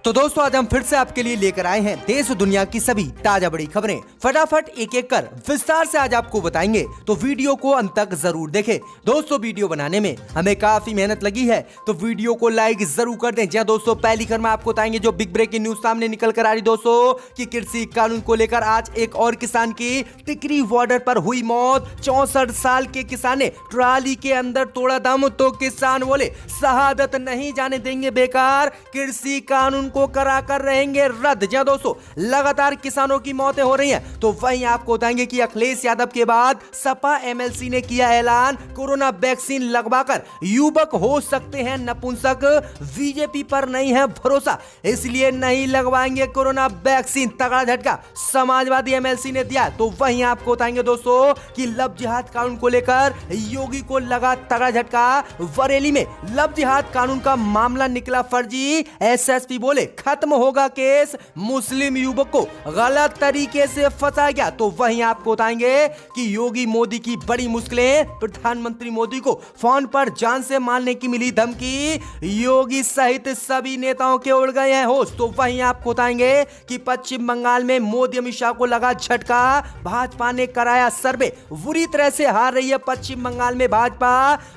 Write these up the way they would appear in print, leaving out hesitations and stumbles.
तो दोस्तों आज हम फिर से आपके लिए लेकर आए हैं देश और दुनिया की सभी ताजा बड़ी खबरें। फटाफट एक एक कर विस्तार से आज आपको बताएंगे, तो वीडियो को अंत तक जरूर देखें। दोस्तों वीडियो बनाने में हमें काफी मेहनत लगी है, तो वीडियो को लाइक जरूर कर दें। जी दोस्तों, पहली खबर में आपको बताएंगे जो बिग ब्रेकिंग न्यूज सामने निकल कर आ रही दोस्तों कि कृषि कानून को लेकर आज एक और किसान की टिकरी बॉर्डर पर हुई मौत। 64 साल के किसान ने ट्राली के अंदर तोड़ा दम, तो किसान बोले शहादत नहीं जाने देंगे बेकार, कृषि कानून को कराकर रहेंगे रद्द। जी दोस्तों, लगातार किसानों की मौतें हो रही हैं, तो वहीं आपको बताएंगे कि अखिलेश यादव के बाद सपा एमएलसी ने किया ऐलान, कोरोना वैक्सीन लगवाकर युवक हो सकते हैं नपुंसक, बीजेपी पर नहीं है भरोसा इसलिए नहीं लगवाएंगे कोरोना वैक्सीन। तगड़ा झटका समाजवादी एमएलसी ने दिया। तो वहीं आपको बताएंगे दोस्तों कि लव जिहाद कानून को लेकर योगी को लगा तगड़ा झटका। बरेली में लव जिहाद कानून का मामला निकला फर्जी, एसएसपी बोले खत्म होगा केस, मुस्लिम युवक को गलत तरीके से फंसा गया। तो वहीं आपको बताएंगे कि योगी मोदी की बड़ी मुश्किलें, प्रधानमंत्री मोदी को फोन पर जान से मारने की मिली धमकी, योगी सहित सभी नेताओं के उड़ गए हैं होश। तो वहीं आपको बताएंगे कि पश्चिम बंगाल में मोदी अमित शाह को लगा झटका, भाजपा ने कराया सर्वे, बुरी तरह से हार रही है पश्चिम बंगाल में भाजपा,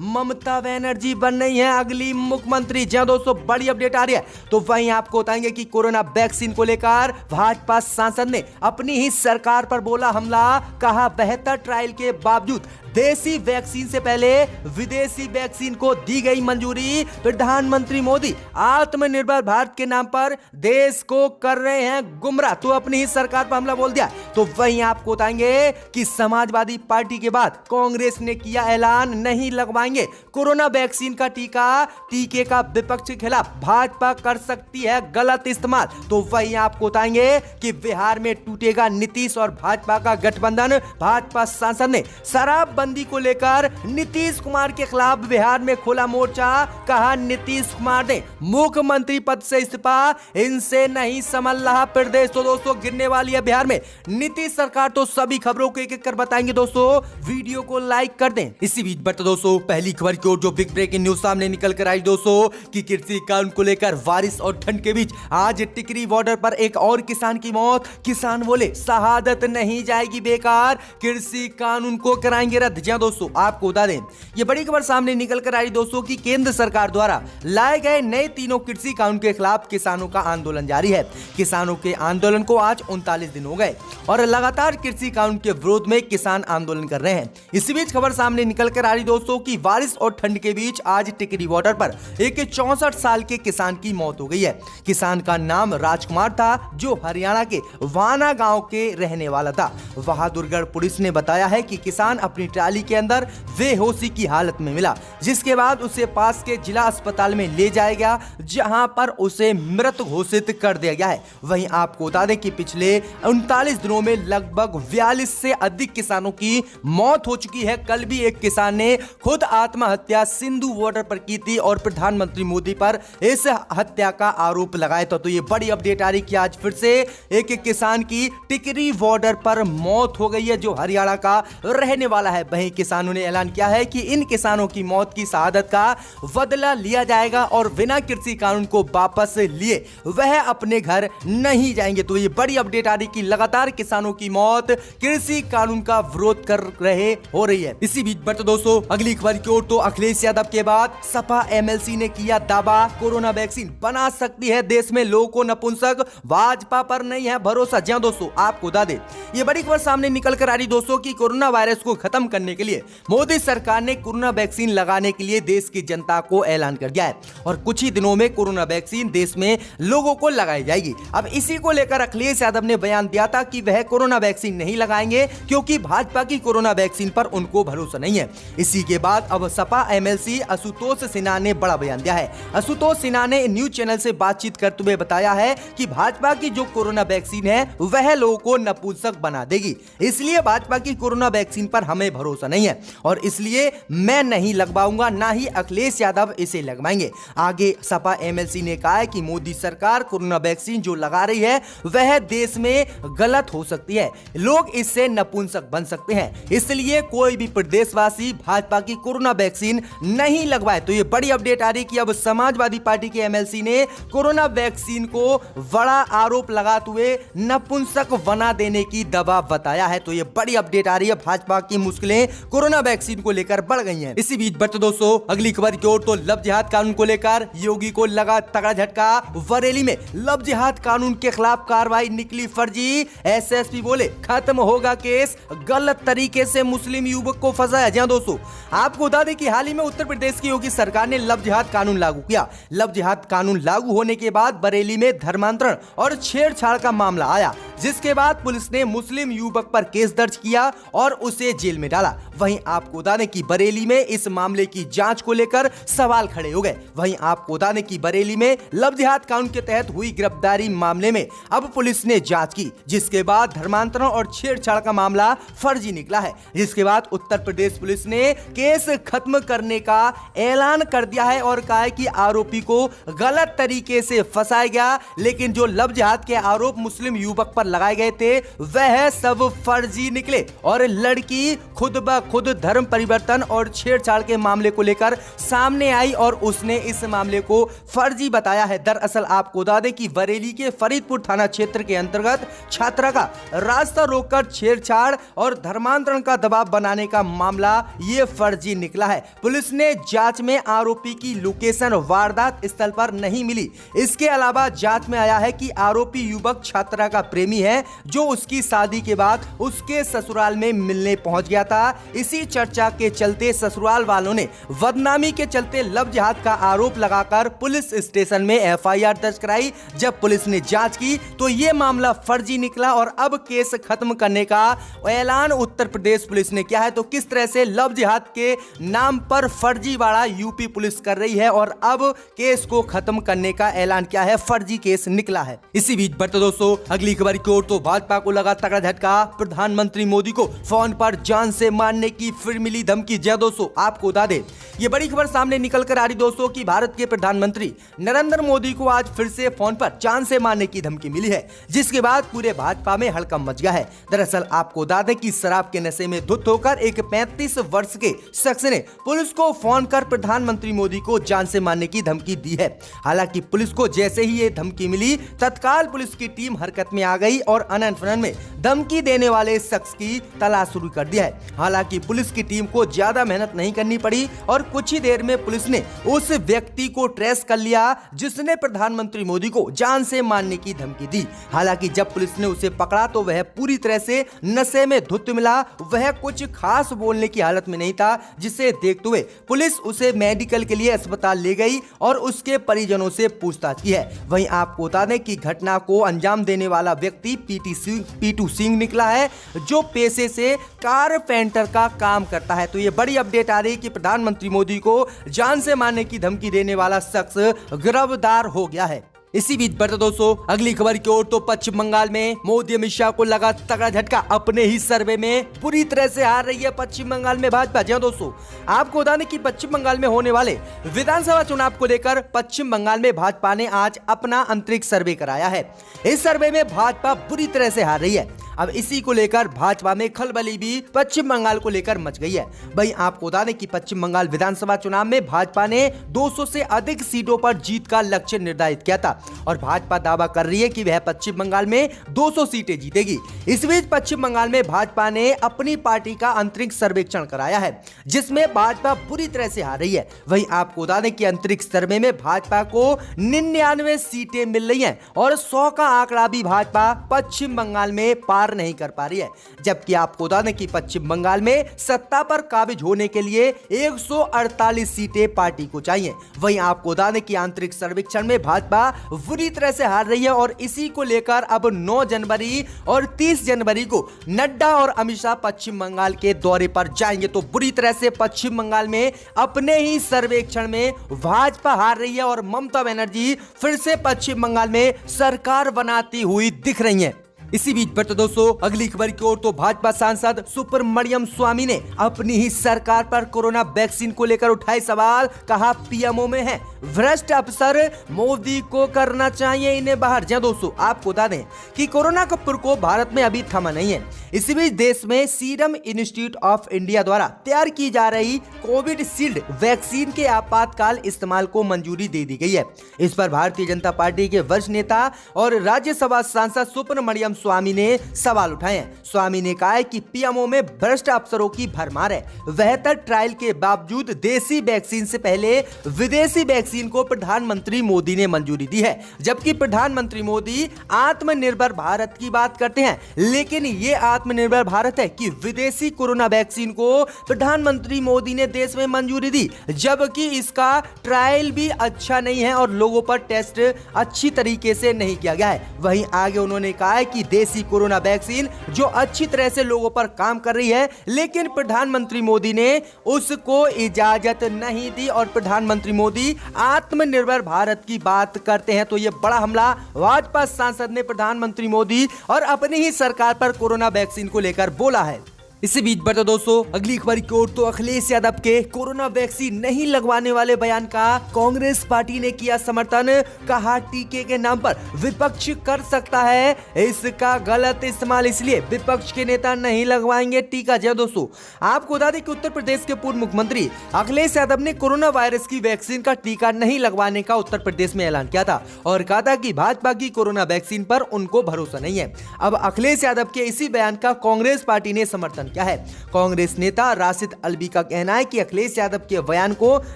ममता बनर्जी बन रही है अगली मुख्यमंत्री। जी दोस्तों, बड़ी अपडेट आ रही है। तो वहीं आपको बताएंगे कि कोरोना वैक्सीन को लेकर भाजपा सांसद ने अपनी ही सरकार पर बोला हमला, कहा बेहतर ट्रायल के बावजूद देसी वैक्सीन से पहले विदेशी वैक्सीन को दी गई मंजूरी। प्रधानमंत्री मोदी आत्मनिर्भर भारत के नाम पर देश को कर रहे हैं गुमराह, तो अपनी ही सरकार पर हमला बोल दिया। तो वहीं आपको बताएंगे कि समाजवादी पार्टी के बाद कांग्रेस ने किया ऐलान, नहीं लगवाएंगे कोरोना वैक्सीन का टीका, टीके का विपक्ष के खिलाफ भाजपा कर सकती है गलत इस्तेमाल। तो वहीं आपको बताएंगे कि बिहार में टूटेगा नीतीश और भाजपा का गठबंधन। भाजपा सांसद ने शराबबंदी को लेकर नीतीश कुमार के खिलाफ बिहार में खोला मोर्चा, कहा नीतीश कुमार ने मुख्यमंत्री पद से इस्तीफा, इनसे नहीं संभल रहा प्रदेश। तो दोस्तों गिरने वाली है बिहार में नीतीश सरकार। तो सभी खबरों को एक एक कर बताएंगे दोस्तों, वीडियो को लाइक कर दें। इसी बीच बढ़ते दोस्तों पहली खबर की ओर जो बिग ब्रेकिंग न्यूज सामने निकल कर आई दोस्तों कि कृषि कानून को लेकर बारिश और ठंड के बीच आज टिकरी बॉर्डर पर एक और किसान की मौत। किसान बोले शहादत नहीं जाएगी बेकार, कृषि कानून को कराएंगे रद्द। जी दोस्तों, आपको बता दें ये बड़ी खबर सामने निकल कर आई दोस्तों कि केंद्र सरकार द्वारा लाए गए नए तीनों कृषि कानून के खिलाफ किसानों का आंदोलन जारी है। किसानों के आंदोलन को आज 39 दिन हो गए और लगातार कृषि कानून के विरोध में किसान आंदोलन कर रहे हैं। इसी बीच खबर सामने निकल कर आ रही दोस्तों कि बारिश और ठंड के बीच आज टिकरी बॉर्डर पर एक 64 साल के किसान की मौत हो गई है। किसान का नाम राजकुमार था, जो हरियाणा के वाना गांव के रहने वाला था। बहादुरगढ़ पुलिस ने बताया है कि किसान अपनी ट्राली के अंदर बेहोशी की हालत में मिला, जिसके बाद उसे पास के जिला अस्पताल में ले जाया गया, जहां पर उसे मृत घोषित कर दिया गया है। वहीं आपको बता दें कि पिछले 39 दिनों में लगभग 42 से अधिक किसानों की मौत हो चुकी है। कल भी एक किसान ने खुद आत्महत्या सिंधु बॉर्डर पर की थी और प्रधानमंत्री मोदी पर इस हत्या का आरोप लगाया था। तो ये बड़ी अपडेट आ रही कि आज फिर से एक किसान की टिकरी बॉर्डर पर मौत हो गई है, जो हरियाणा का रहने वाला है। वहीं किसानों ने ऐलान किया है कि इन किसानों की मौत की शहादत का बदला लिया जाएगा और बिना कृषि कानून को वापस लिए वह अपने घर नहीं जाएंगे। तो ये बड़ी अपडेट आ रही कि लगातार किसानों की मौत कृषि कानून का विरोध कर रहे हो रही है। इसी बीच बढ़ते दोस्तों अगली खबर की ओर, तो अखिलेश यादव के बाद सपा एमएलसी ने किया दावा, कोरोना वैक्सीन बना सकती है देश में लोगों को नपुंसक, भाजपा पर नहीं है भरोसा। जी दोस्तों, आपको बता दें ये बड़ी खबर सामने निकल कर आ रही दोस्तों कि कोरोना वायरस को खत्म करने के लिए मोदी सरकार ने कोरोना वैक्सीन लगाने के लिए देश की जनता को ऐलान कर दिया है और कुछ ही दिनों में कोरोना वैक्सीन देश में लोगों को लगाई जाएगी। अब इसी को लेकर अखिलेश यादव ने बयान दिया था कि वह कोरोना वैक्सीन नहीं लगाएंगे क्योंकि भाजपा की कोरोना वैक्सीन पर उनको भरोसा नहीं है। इसी के बाद अब सपा एमएलसी आशुतोष सिन्हा ने बड़ा बयान दिया है। आशुतोष सिन्हा ने न्यूज चैनल से बातचीत करते हुए बताया है कि भाजपा की जो कोरोना वैक्सीन है वह लोगों को नपुंसक बना देगी, इसलिए भाजपा की कोरोना वैक्सीन पर हमें भरोसा भरोसा नहीं है और इसलिए मैं नहीं लगवाऊंगा, ना ही अखिलेश यादव इसे लगवाएंगे। आगे सपा एमएलसी ने कहा है कि मोदी सरकार कोरोना वैक्सीन जो लगा रही है वह देश में गलत हो सकती है, लोग इससे नपुंसक बन सकते हैं, इसलिए कोई भी प्रदेशवासी भाजपा की कोरोना वैक्सीन नहीं लगवाए। तो ये बड़ी अपडेट आ रही कि अब समाजवादी पार्टी के एमएलसी ने कोरोना वैक्सीन को बड़ा आरोप लगाते हुए नपुंसक बना देने की दवा बताया है। तो ये बड़ी अपडेट आ रही है, भाजपा की मुश्किलें कोरोना वैक्सीन को लेकर बढ़ गई हैं। इसी बीच बढ़ते दोस्तों अगली खबर की ओर, तो लव जिहाद कानून को लेकर योगी को लगा तगड़ा झटका। बरेली में लव जिहाद कानून के खिलाफ कार्रवाई निकली फर्जी, एसएसपी बोले खत्म होगा केस, गलत तरीके से मुस्लिम युवक को फंसाया। जी दोस्तों, आपको बता दें कि हाल ही में उत्तर प्रदेश की योगी सरकार ने लव जिहाद कानून लागू किया। लव जिहाद कानून लागू होने के बाद बरेली में धर्मांतरण और छेड़छाड़ का मामला आया, जिसके बाद पुलिस ने मुस्लिम युवक पर केस दर्ज किया और उसे जेल में डाला। वहीं आपको बता दें कि बरेली में इस मामले की जांच को लेकर सवाल खड़े हो गए। वहीं आपको बता दें कि बरेली में लव जिहाद कानून के तहत हुई गिरफ्तारी मामले में अब पुलिस ने जांच की, जिसके बाद धर्मांतरण और छेड़छाड़ का मामला फर्जी निकला है, जिसके बाद उत्तर प्रदेश पुलिस ने केस खत्म करने का ऐलान कर दिया है और कहा है कि आरोपी को गलत तरीके से फंसाया गया, लेकिन जो लव जिहाद के आरोप मुस्लिम युवक पर लगाए गए थे वह सब फर्जी निकले और लड़की खुद ब खुद धर्म परिवर्तन और छेड़छाड़ के मामले को लेकर सामने आई और उसने इस मामले को फर्जी बताया है। दरअसल आपको बता दें कि बरेली के फरीदपुर थाना क्षेत्र के अंतर्गत छात्रा का रास्ता रोककर छेड़छाड़ और धर्मांतरण का दबाव बनाने का मामला ये फर्जी निकला है। पुलिस ने जांच में आरोपी की लोकेशन वारदात स्थल पर नहीं मिली। इसके अलावा जांच में आया है कि आरोपी युवक छात्रा का प्रेमी है, जो उसकी शादी के बाद उसके ससुराल में मिलने पहुंच गया था। इसी चर्चा के चलते ससुराल वालों ने बदनामी के चलते लव जिहाद का आरोप लगाकर पुलिस स्टेशन में एफआईआर दर्ज कराई। जब पुलिस ने जांच की तो यह मामला फर्जी निकला और अब केस खत्म करने का ऐलान उत्तर प्रदेश पुलिस ने किया है। तो किस तरह से लव जिहाद के नाम पर फर्जीवाड़ा यूपी पुलिस कर रही है और अब केस को खत्म करने का ऐलान किया है, फर्जी केस निकला है। इसी बीच बढ़ते दोस्तों अगली खबर की ओर, तो भाजपा को लगा तगड़ा झटका। प्रधानमंत्री मोदी को फोन पर जान से मारने की फिर मिली धमकी। जय दोस्तों, आपको बता दें ये बड़ी खबर सामने निकल कर आ रही दोस्तों कि भारत के प्रधानमंत्री नरेंद्र मोदी को आज फिर से फोन पर जान से मारने की धमकी मिली है, जिसके बाद पूरे भाजपा में हड़कंप मच गया है। दरअसल आपको बता दें कि शराब के नशे में धुत होकर एक 35 वर्ष के शख्स ने पुलिस को फोन कर प्रधानमंत्री मोदी को जान से मारने की धमकी दी है। हालांकि पुलिस को जैसे ही ये धमकी मिली, तत्काल पुलिस की टीम हरकत में आ गई और अनंत में धमकी देने वाले शख्स की तलाश शुरू कर दिया है। हालांकि पुलिस की टीम को ज्यादा मेहनत नहीं करनी पड़ी और कुछ ही देर में पुलिस ने उस व्यक्ति को ट्रेस कर लिया जिसने प्रधानमंत्री मोदी को जान से मारने की धमकी दी। हालांकि जब पुलिस ने उसे पकड़ा तो वह पूरी तरह से नशे में धुत मिला, वह कुछ खास बोलने की हालत में नहीं था, जिसे देखते हुए पुलिस उसे मेडिकल के लिए अस्पताल ले गई और उसके परिजनों से पूछताछ की है। वहीं आपको बता दें कि घटना को अंजाम देने वाला व्यक्ति पीटू सिंह निकला है, जो पेशे से कारपेंटर का काम करता है। तो ये बड़ी अपडेट आ रही है कि प्रधानमंत्री मोदी को जान से मारने की धमकी देने वाला शख्स गिरफ्तार हो गया है। इसी बीच बढ़ते दोस्तों अगली खबर की ओर, तो पश्चिम बंगाल में मोदी अमित शाह को लगा तगड़ा झटका। अपने ही सर्वे में बुरी तरह से हार रही है पश्चिम बंगाल में भाजपा। जी दोस्तों, आपको बता दें कि पश्चिम बंगाल में होने वाले विधानसभा चुनाव को लेकर पश्चिम बंगाल में भाजपा ने आज अपना आंतरिक सर्वे कराया है। इस सर्वे में भाजपा बुरी तरह से हार रही है। अब इसी को लेकर भाजपा में खलबली भी पश्चिम बंगाल को लेकर मच गई है। भाई आपको बता दें कि पश्चिम बंगाल विधानसभा चुनाव में भाजपा ने 200 से अधिक सीटों पर जीत का लक्ष्य निर्धारित किया था और भाजपा दावा कर रही है कि वह पश्चिम बंगाल में 200 सीटें जीतेगी। इस बीच पश्चिम बंगाल में भाजपा ने अपनी पार्टी का आंतरिक सर्वेक्षण कराया है, जिसमें भाजपा बुरी तरह से हार रही है। वहीं आपको बता दें कि आंतरिक सर्वे में भाजपा को 99 सीटें मिल रही हैं और 100 का आंकड़ा भी भाजपा पश्चिम बंगाल में पार नहीं कर पा रही है। जबकि आपको बता दें कि पश्चिम बंगाल में सत्ता पर काबिज होने के लिए 148 सीटें पार्टी को चाहिए। वहीं आपको बता दें कि आंतरिक सर्वेक्षण में भाजपा बुरी तरह से हार रही है और इसी को लेकर अब 9 जनवरी और 30 जनवरी को नड्डा और अमित शाह पश्चिम बंगाल के दौरे पर जाएंगे। तो बुरी तरह से पश्चिम बंगाल में अपने ही सर्वेक्षण में भाजपा हार रही है और ममता बनर्जी फिर से पश्चिम बंगाल में सरकार बनाती हुई दिख रही है। इसी बीच बढ़ते दोस्तों अगली खबर की ओर तो भाजपा सांसद सुब्रमण्यम स्वामी ने अपनी ही सरकार पर कोरोना वैक्सीन को लेकर उठाए सवाल। कहा पीएमओ में है भ्रष्ट अफसर, मोदी को करना चाहिए इन्हें बाहर। जी दोस्तों, आपको बता दें कि कोरोना का प्रकोप भारत में अभी थमा नहीं है। इसी बीच देश में सीरम इंस्टीट्यूट ऑफ इंडिया द्वारा तैयार की जा रही कोविशील्ड वैक्सीन के आपातकाल इस्तेमाल को मंजूरी दे दी गई है। इस पर भारतीय जनता पार्टी के वरिष्ठ नेता और राज्यसभा सांसद सुब्रमण्यम स्वामी ने सवाल उठाए हैं। स्वामी ने कहा है कि पीएमओ में भ्रष्ट अफसरों की भरमार है। बेहतर ट्रायल के बावजूद देसी वैक्सीन से पहले विदेशी वैक्सीन को प्रधानमंत्री मोदी ने मंजूरी दी है, जबकि प्रधानमंत्री मोदी आत्मनिर्भर भारत की बात करते हैं, लेकिन ये आत्मनिर्भर भारत है कि विदेशी कोरोना वैक्सीन को प्रधानमंत्री मोदी ने देश में मंजूरी दी, जबकि इसका ट्रायल भी अच्छा नहीं है और लोगों पर टेस्ट अच्छी तरीके से नहीं किया गया है। वहीं आगे उन्होंने कहा है कि देसी कोरोना वैक्सीन जो अच्छी तरह से लोगों पर काम कर रही है, लेकिन प्रधानमंत्री मोदी ने उसको इजाजत नहीं दी और प्रधानमंत्री मोदी आत्मनिर्भर भारत की बात करते हैं। तो यह बड़ा हमला भाजपा सांसद ने प्रधानमंत्री मोदी और अपनी ही सरकार पर कोरोना वैक्सीन को लेकर बोला है। इसी बीच बढ़ते दोस्तों अगली खबर की ओर तो अखिलेश यादव के कोरोना वैक्सीन नहीं लगवाने वाले बयान का कांग्रेस पार्टी ने किया समर्थन। कहा टीके के नाम पर विपक्ष कर सकता है इसका गलत इस्तेमाल, इसलिए विपक्ष के नेता नहीं लगवाएंगे टीका। जय दोस्तों, आपको बता दें कि उत्तर प्रदेश के पूर्व मुख्यमंत्री अखिलेश यादव ने कोरोना वायरस की वैक्सीन का टीका नहीं लगवाने का उत्तर प्रदेश में ऐलान किया था और कहा था कि भाजपा की कोरोना वैक्सीन पर उनको भरोसा नहीं है। अब अखिलेश यादव के इसी बयान का कांग्रेस पार्टी ने समर्थन क्या है। कांग्रेस नेता राशिद अल्वी का कहना है कि अखिलेश यादव के बयान को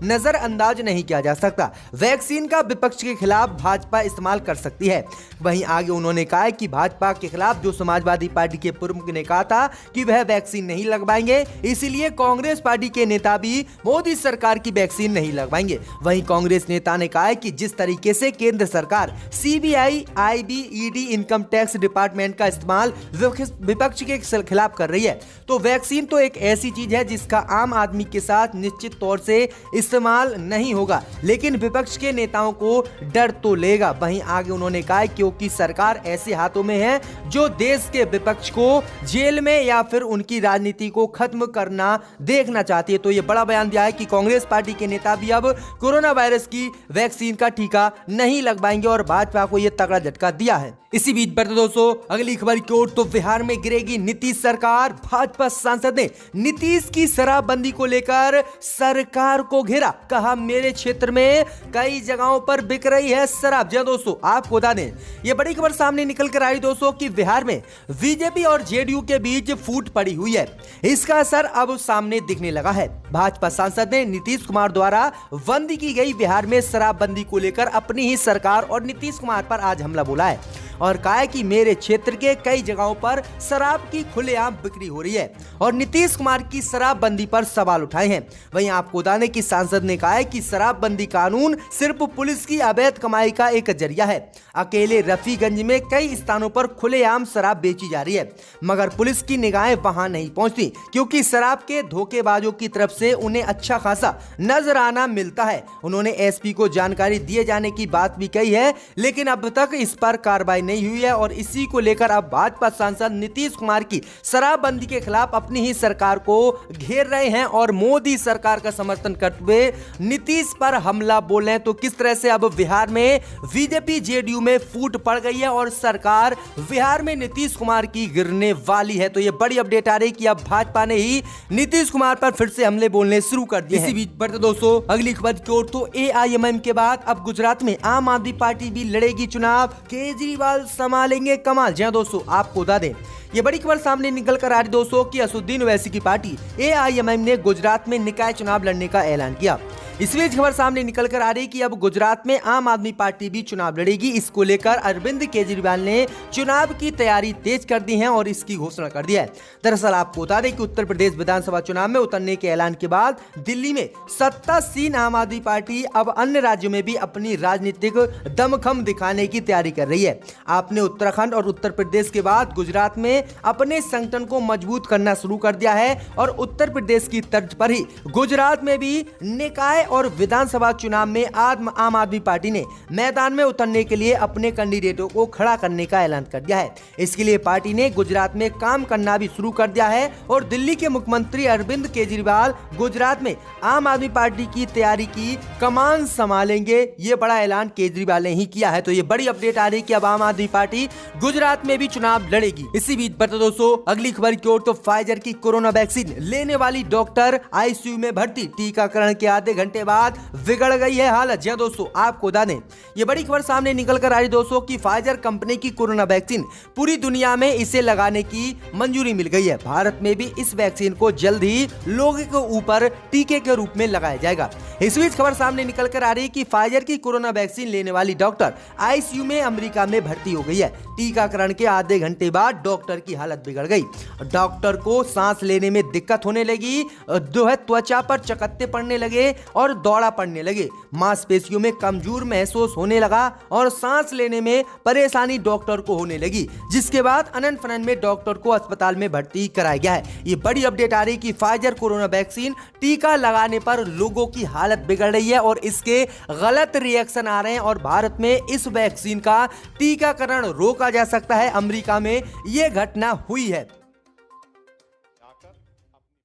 नजरअंदाज नहीं किया जा सकता। वैक्सीन का विपक्ष के खिलाफ भाजपा इस्तेमाल कर सकती है। वहीं आगे उन्होंने कहा है कि भाजपा के खिलाफ जो समाजवादी पार्टी के पूर्व ने कहा था कि वह वैक्सीन नहीं लगवाएंगे, इसीलिए कांग्रेस पार्टी के नेता भी मोदी सरकार की वैक्सीन नहीं लगवाएंगे। वहीं कांग्रेस नेता ने कहा है कि जिस तरीके से केंद्र सरकार CBI, IB, ED, income tax department का इस्तेमाल विपक्ष के खिलाफ कर रही है, तो वैक्सीन तो एक ऐसी चीज है जिसका आम आदमी के साथ निश्चित तौर से इस्तेमाल नहीं होगा, लेकिन विपक्ष के नेताओं को डर तो लेगा। वहीं आगे उन्होंने कहा क्योंकि सरकार ऐसे हाथों में है जो देश के विपक्ष को जेल में या फिर उनकी राजनीति को खत्म करना देखना चाहती है। तो यह बड़ा बयान दिया है कि कांग्रेस पार्टी के नेता भी अब कोरोना वायरस की वैक्सीन का टीका नहीं लगवाएंगे और भाजपा को यह तगड़ा झटका दिया है। इसी बीच बढ़ते दोस्तों अगली खबर की ओर तो बिहार में गिरेगी नीतीश सरकार। भाजपा सांसद ने नीतीश की शराबबंदी को लेकर सरकार को घेरा। कहा मेरे क्षेत्र में कई जगहों पर बिक रही है शराब। जी दोस्तों, आपको बता दें ये बड़ी खबर सामने निकल कर आई दोस्तों कि बिहार में बीजेपी और जेडीयू के बीच फूट पड़ी हुई है। इसका असर अब सामने दिखने लगा है। भाजपा सांसद ने नीतीश कुमार द्वारा बंदी की गई बिहार में शराबबंदी को लेकर अपनी ही सरकार और नीतीश कुमार पर आज हमला बोला है और कहा है कि मेरे क्षेत्र के कई जगहों पर शराब की खुलेआम बिक्री हो रही है और नीतीश कुमार की शराबबंदी पर सवाल उठाए हैं। वहीं आपको बताने की सांसद ने कहा है कि शराबबंदी कानून सिर्फ पुलिस की अवैध कमाई का एक जरिया है। अकेले रफीगंज में कई स्थानों पर खुलेआम शराब बेची जा रही है, मगर पुलिस की निगाहें वहां नहीं पहुंचती क्योंकि शराब के धोखेबाजों की तरफ से उन्हें अच्छा खासा नजराना मिलता है। उन्होंने एसपी को जानकारी दिए जाने की बात भी कही है, लेकिन अब तक इस पर कार्रवाई नहीं हुई है और इसी को लेकर अब भाजपा सांसद नीतीश कुमार की शराबबंदी के खिलाफ अपनी ही सरकार को घेर रहे हैं और मोदी सरकार का समर्थन करते हुए नीतीश पर हमला बोल रहे हैं। तो किस तरह से अब बिहार में बीजेपी जेडीयू में फूट पड़ गई है और सरकार बिहार में नीतीश कुमार की गिरने वाली है। तो ये बड़ी अपडेट आ रही कि अब भाजपा ने ही नीतीश कुमार पर फिर से हमले बोलने शुरू कर दिए। इसी बीच बढ़ते दोस्तों अगली खबर की ओर तो एआईएमआईएम के बाद अब गुजरात में आम आदमी पार्टी भी लड़ेगी चुनाव। केजरीवाल संभालेंगे कमाल। जी दोस्तों, आपको बता दें ये बड़ी खबर सामने निकल कर आ रही दोस्तों कि असदुद्दीन ओवैसी की पार्टी एआईएमआईएम ने गुजरात में निकाय चुनाव लड़ने का ऐलान किया। इस बीच खबर सामने निकल कर आ रही कि अब गुजरात में आम आदमी पार्टी भी चुनाव लड़ेगी। इसको लेकर अरविंद केजरीवाल ने चुनाव की तैयारी तेज कर दी है और इसकी घोषणा कर दी है। दरअसल आपको बता दें कि उत्तर प्रदेश विधानसभा चुनाव में उतरने के ऐलान के बाद दिल्ली में सत्तासीन आम आदमी पार्टी अब अन्य राज्यों में भी अपनी राजनीतिक दमखम दिखाने की तैयारी कर रही है। आपने उत्तराखंड और उत्तर प्रदेश के बाद गुजरात में अपने संगठन को मजबूत करना शुरू कर दिया है और उत्तर प्रदेश की तर्ज पर ही गुजरात में भी निकाय निकाय और विधानसभा चुनाव में आम आदमी पार्टी ने मैदान में उतरने के लिए अपने कैंडिडेटों को खड़ा करने का ऐलान कर दिया है। इसके लिए पार्टी ने गुजरात में काम करना भी शुरू कर दिया है और दिल्ली के मुख्यमंत्री अरविंद केजरीवाल गुजरात में आम आदमी पार्टी की तैयारी की कमान संभालेंगे। ये बड़ा ऐलान केजरीवाल ने ही किया है। तो ये बड़ी अपडेट आ रही है कि अब आम आदमी पार्टी गुजरात में भी चुनाव लड़ेगी। इसी बीच बता दोस्तों अगली खबर की ओर, तो फाइजर की कोरोना वैक्सीन लेने वाली डॉक्टर आईसीयू में भर्ती, टीकाकरण के आधे घंटे बाद बिगड़ गई है हालत। जी दोस्तों, आपको बता दें ये बड़ी खबर सामने निकल कर आई दोस्तों कि फाइजर कंपनी की कोरोना वैक्सीन पूरी दुनिया में इसे लगाने की मंजूरी मिल गई है। भारत में भी इस वैक्सीन को जल्द ही लोगों के ऊपर टीके के रूप में लगाया जाएगा। इस बीच खबर सामने निकल कर आ रही है कि फाइजर की कोरोना वैक्सीन लेने वाली डॉक्टर आईसीयू में अमेरिका में भर्ती हो गई है। टीकाकरण के आधे घंटे बाद डॉक्टर की हालत बिगड़ गई। डॉक्टर को सांस लेने में दिक्कत होने लगी, जो है त्वचा पर चकत्ते पड़ने लगे और दौरा पड़ने लगे, मांसपेशियों में कमजोर महसूस होने लगा और सांस लेने में परेशानी डॉक्टर को होने लगी, जिसके बाद अनंत फनन में डॉक्टर को अस्पताल में भर्ती कराया गया है। ये बड़ी अपडेट आ रही कि फाइजर कोरोना वैक्सीन टीका लगाने पर लोगों की हालत बिगड़ रही है और इसके गलत रिएक्शन आ रहे हैं और भारत में इस वैक्सीन का टीकाकरण रोका जा सकता है। अमेरिका में यह घटना हुई है।